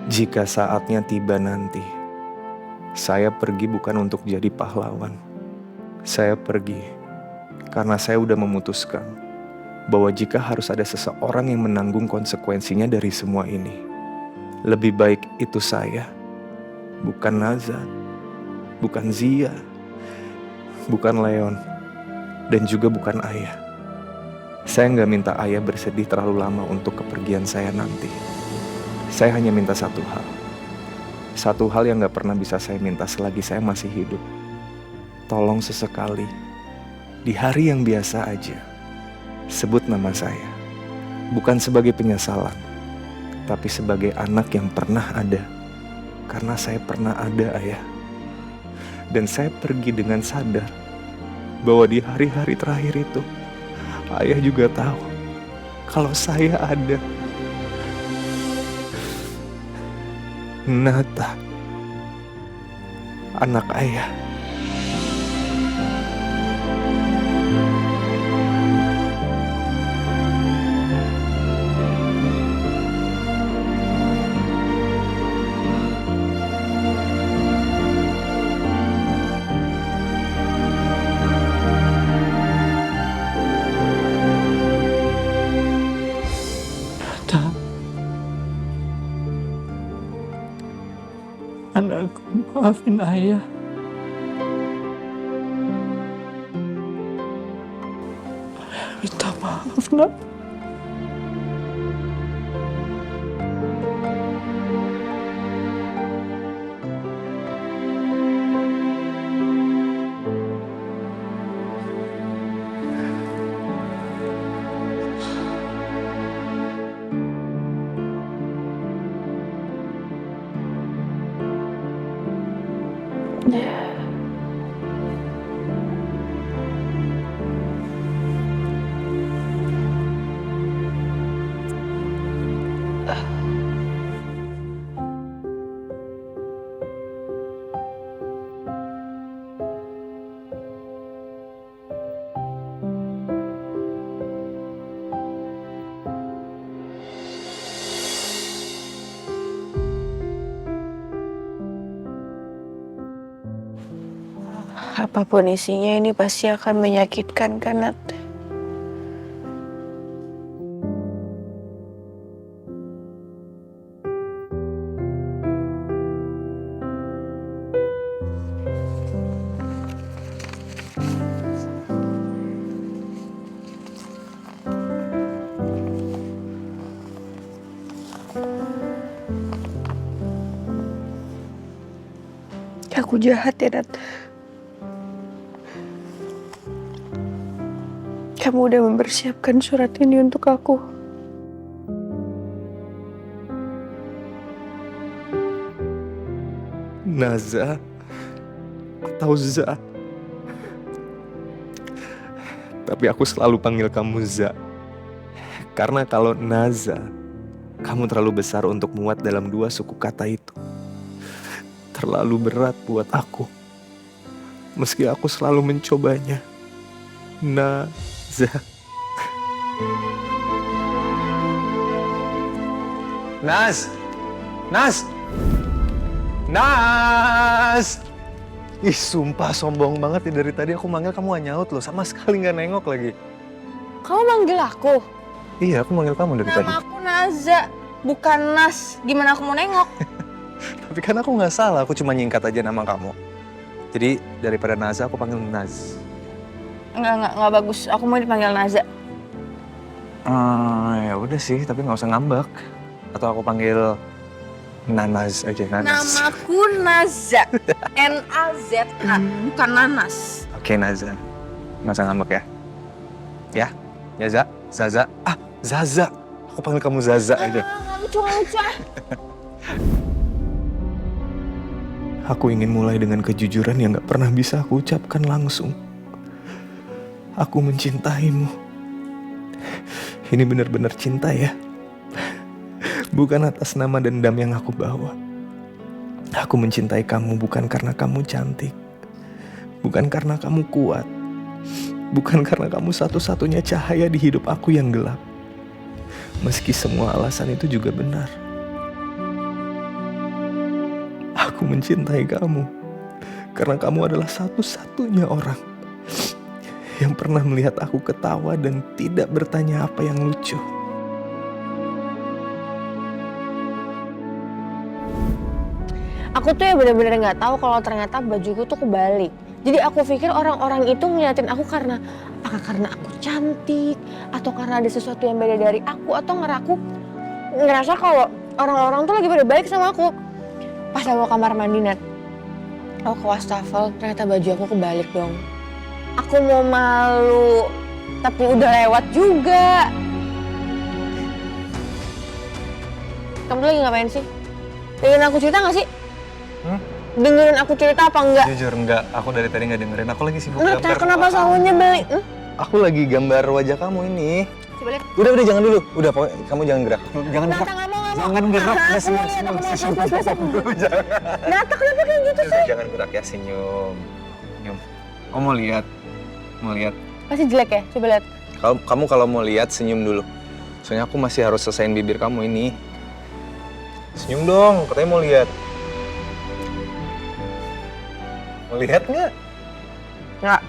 Jika saatnya tiba nanti, saya pergi bukan untuk jadi pahlawan. Saya pergi karena saya udah memutuskan bahwa jika harus ada seseorang yang menanggung konsekuensinya dari semua ini, lebih baik itu saya, bukan Naza, bukan Zia, bukan Leon, dan juga bukan ayah. Saya nggak minta ayah bersedih terlalu lama untuk kepergian saya nanti. Saya hanya minta satu hal. Satu hal yang gak pernah bisa saya minta selagi saya masih hidup. Tolong sesekali, di hari yang biasa aja, sebut nama saya. Bukan sebagai penyesalan, tapi sebagai anak yang pernah ada. Karena saya pernah ada, ayah. Dan saya pergi dengan sadar bahwa di hari-hari terakhir itu, ayah juga tahu kalau saya ada. Nata, anak ayah. Anakku, maafin ayah. Minta maaf, nak. Apapun isinya ini pasti akan menyakitkan kan, Nat? Aku jahat ya, Nat. Kamu udah mempersiapkan surat ini untuk aku. Naza atau Za. Tapi aku selalu panggil kamu Za. Karena kalau Naza, kamu terlalu besar untuk muat dalam dua suku kata itu. Terlalu berat buat aku. Meski aku selalu mencobanya. Naza. Nas! Nas! Nas! Ih, sumpah sombong banget ya, dari tadi aku manggil kamu gak nyaut loh, sama sekali gak nengok lagi. Kamu manggil aku? Iya, aku manggil kamu dari tadi. Nama aku Naza, bukan Nas. Gimana aku mau nengok? Tapi kan aku gak salah, aku cuma nyingkat aja nama kamu. Jadi daripada Naza, aku panggil Naz. Enggak bagus. Aku mau dipanggil Naza. Ya udah sih, tapi gak usah ngambek. Atau aku panggil Nanaz aja, Nanas. Namaku Naza. N-A-Z-A, bukan Nanas. Oke, Naza. Gak usah ngambek ya. Ya? Ya, Za? Zaza? Ah, Zaza. Aku panggil kamu Zaza aja. Nggak lucu. Aku ingin mulai dengan kejujuran yang gak pernah bisa aku ucapkan langsung. Aku mencintaimu. Ini benar-benar cinta ya. Bukan atas nama dendam yang aku bawa. Aku mencintai kamu bukan karena kamu cantik. Bukan karena kamu kuat. Bukan karena kamu satu-satunya cahaya di hidup aku yang gelap. Meski semua alasan itu juga benar. Aku mencintai kamu karena kamu adalah satu-satunya orang yang pernah melihat aku ketawa dan tidak bertanya apa yang lucu. Aku tuh ya bener-bener nggak tahu kalau ternyata bajuku tuh kebalik. Jadi aku pikir orang-orang itu ngeliatin aku karena aku cantik atau karena ada sesuatu yang beda dari aku atau karena aku ngerasa kalau orang-orang tuh lagi pada baik sama aku. Pas aku kamar mandi Nat, aku ke wastafel ternyata baju aku kebalik dong. Aku mau malu tapi udah lewat juga. Kamu tuh lagi ngapain sih? Dengerin aku cerita gak sih? Dengerin aku cerita apa enggak? Jujur enggak, aku dari tadi nggak dengerin. Aku lagi sibuk Nggak, gambar. kenapa selalu nyebelin? Aku lagi gambar wajah kamu ini. Coba lihat. Udah jangan dulu. Udah pokoknya kamu jangan gerak. Jangan Nata nggak mau. Jangan gerak. Aku Senyum, mau lihat, aku mau senyum. lihat. Nata kenapa kayak gitu sih? Jangan gerak ya, senyum. Senyum. Kamu mau lihat? Mau lihat? Pasti jelek ya? Coba lihat. Kamu kalau mau lihat senyum dulu. Soalnya aku masih harus selesaiin bibir kamu ini. Senyum dong, katanya mau lihat. Mau lihat nggak? Nggak.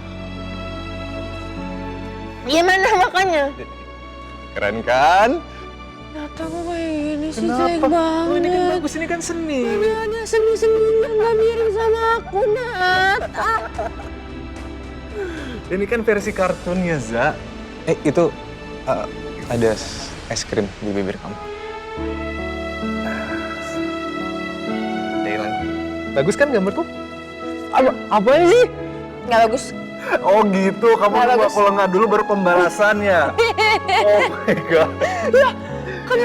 Gimana makanya? Keren kan? Nata kok kayak gini sih, Kenapa? jelek banget. Oh, ini kan bagus, ini kan seni. Ada seni-seni yang gak mirip sama aku, Nat. Ini kan versi kartunnya, Za. Itu ada es krim di bibir kamu. Udah hilang. Bagus kan gambarku? Apa sih? Nggak bagus. Oh gitu, kamu Nggak bagus. kalau nggak dulu baru pembalasannya. Oh my god. Kan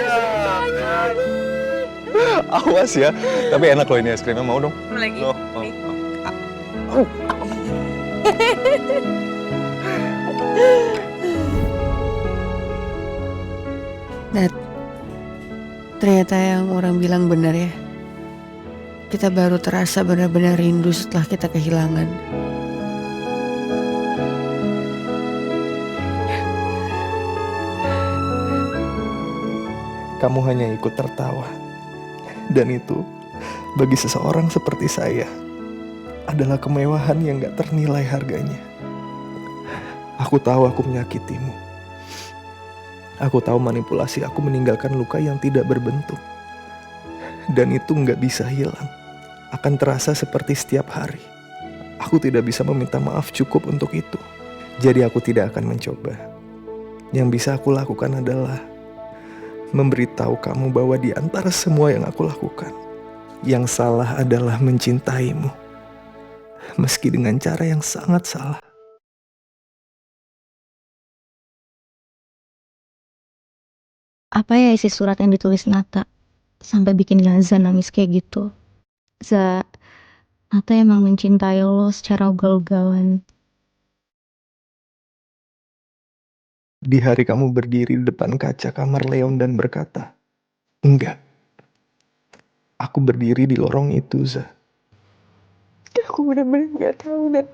Awas ya. Tapi enak loh ini es krimnya, mau dong? lagi. Loh, oh. Nat, ternyata yang orang bilang benar ya. Kita baru terasa benar-benar rindu setelah kita kehilangan. Kamu hanya ikut tertawa. Dan itu, bagi seseorang seperti saya, adalah kemewahan yang gak ternilai harganya. Aku tahu aku menyakitimu. Aku tahu manipulasi aku meninggalkan luka yang tidak berbentuk. Dan itu gak bisa hilang. Akan terasa seperti setiap hari. Aku tidak bisa meminta maaf cukup untuk itu. Jadi aku tidak akan mencoba. Yang bisa aku lakukan adalah memberitahu kamu bahwa di antara semua yang aku lakukan, yang salah adalah mencintaimu. Meski dengan cara yang sangat salah. Apa ya isi surat yang ditulis Nata sampai bikin Gaza nangis kayak gitu? Za, Nata emang mencintai lo secara ugal-ugalan. Di hari kamu berdiri di depan kaca kamar Leon dan berkata, enggak. Aku berdiri di lorong itu, Za. Aku benar-benar gak tahu, Nat.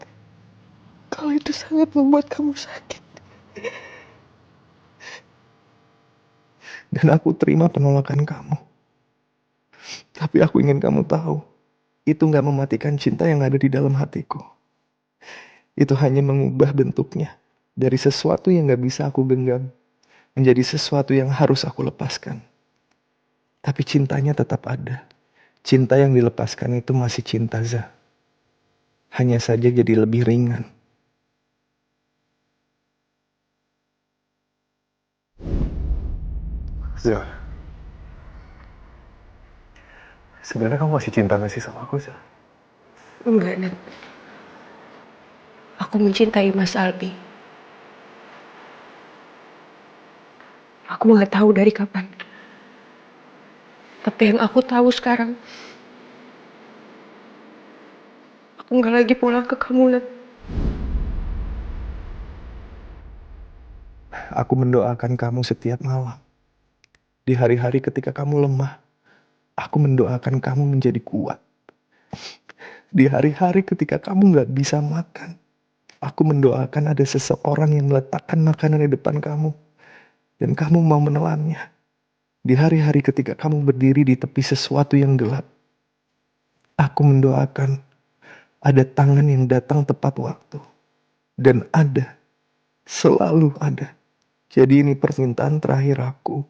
Kalau itu sangat membuat kamu sakit. Dan aku terima penolakan kamu. Tapi aku ingin kamu tahu, itu gak mematikan cinta yang ada di dalam hatiku. Itu hanya mengubah bentuknya dari sesuatu yang gak bisa aku genggam menjadi sesuatu yang harus aku lepaskan. Tapi cintanya tetap ada. Cinta yang dilepaskan itu masih cinta, Za. Hanya saja jadi lebih ringan. Za, sebenarnya kamu masih cinta gak sih sama aku, Za? Enggak, Nat. Aku mencintai Mas Albi. Aku nggak tahu dari kapan. Tapi yang aku tahu sekarang, aku nggak lagi pulang ke kamu, Nat. Aku mendoakan kamu setiap malam. Di hari-hari ketika kamu lemah, aku mendoakan kamu menjadi kuat. Di hari-hari ketika kamu gak bisa makan, aku mendoakan ada seseorang yang meletakkan makanan di depan kamu. Dan kamu mau menelannya. Di hari-hari ketika kamu berdiri di tepi sesuatu yang gelap, Aku mendoakan ada tangan yang datang tepat waktu. Dan ada, selalu ada. Jadi ini permintaan terakhir aku.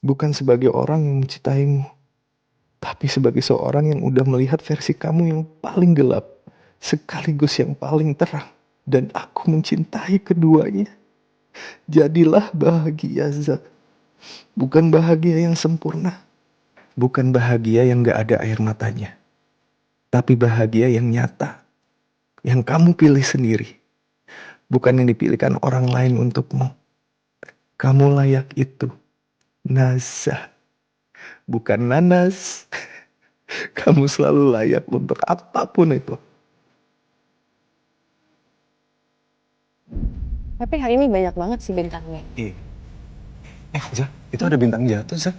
Bukan sebagai orang yang mencintaimu, tapi sebagai seorang yang udah melihat versi kamu yang paling gelap, sekaligus yang paling terang. Dan aku mencintai keduanya. Jadilah bahagia, Zak. Bukan bahagia yang sempurna. Bukan bahagia yang gak ada air matanya. Tapi bahagia yang nyata. Yang kamu pilih sendiri. Bukan yang dipilihkan orang lain untukmu. Kamu layak itu. Nazah. Bukan nanas. Kamu selalu layak untuk apapun itu. Tapi hari ini banyak banget sih bintangnya. Iya. Zak, itu ada bintang jatuh, Zak.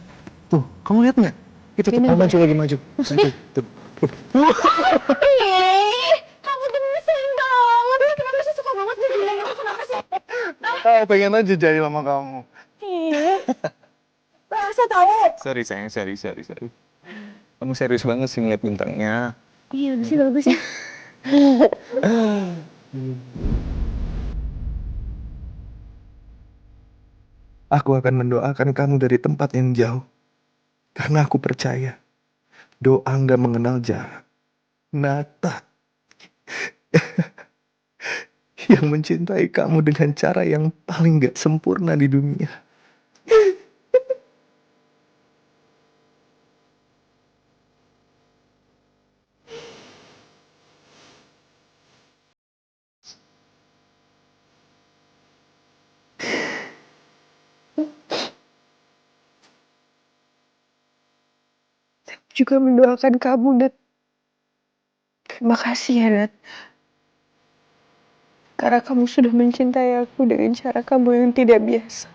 Tuh, kamu lihat nggak? Itu tuh, Bener. maju lagi maju. Maju. Tuh. Ih, kamu tuh ngeselin banget. Kenapa sih suka banget dibilang itu? Kenapa sih? Oh, pengen aja jadi sama kamu. Iya. Masa tahu? Sorry sayang, sorry. Kamu serius banget sih ngeliat bintangnya. Iya, udah sih bagus ya. Aku akan mendoakan kamu dari tempat yang jauh. Karena aku percaya. Doa nggak mengenal jarak. Nata. Yang mencintai kamu dengan cara yang paling gak sempurna di dunia. Juga mendoakan kamu, Nat. Terima kasih ya, Nat. Karena kamu sudah mencintai aku dengan cara kamu yang tidak biasa.